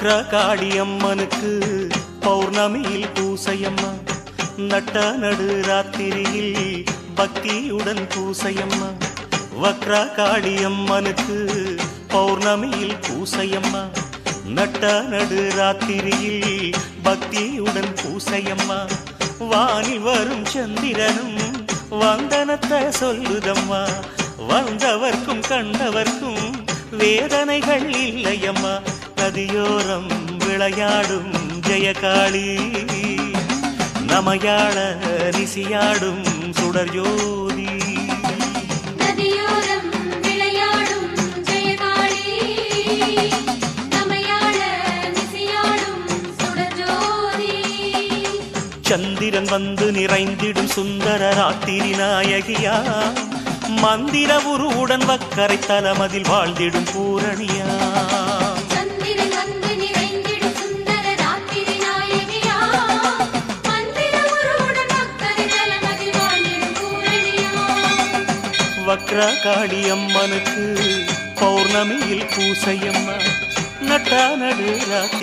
வக்ரகாளியம்மனுக்கு பௌர்ணமியில் பூசையம்மா, நட்ட நடு ராத்திரியில் பக்தியுடன் பூசையம்மா. வக்ரகாளியம்மனுக்கு பௌர்ணமியில் பூசையம்மா, நட்ட நடு ராத்திரியில் பக்தியுடன் பூசையம்மா. வானில் வரும் சந்திரனும் வந்தனத்தை சொல்லுதம்மா, வந்தவர்க்கும் கண்டவர்க்கும் வேதனைகள் இல்லையம்மா. நதியோரம் விளையாடும் ஜெயகாளி, நமையாள ரிசியாடும் சுடர் ஜோதி. நதியோரம் விளையாடும் ஜெயகாளி, நமையாள ரிசியாடும் சுடர் ஜோதி. சந்திரன் வந்து நிறைந்திடும் சுந்தர ராத்திரி நாயகியா, மந்திர உருவுடன் வக்கரை தலமதில் வாழ்ந்திடும் பூரணியா. சந்திரன் வந்து நிறைந்திடும் சுந்தர ராத்திரி நாயகியா, மந்திர உருவுடன் வக்கரை தலமதில் வாழ்ந்திடும் பூரணியா. வக்ரகாளியம்மனுக்கு பௌர்ணமியில் பூசையம்மா, நட்ட நடு ராத்திரி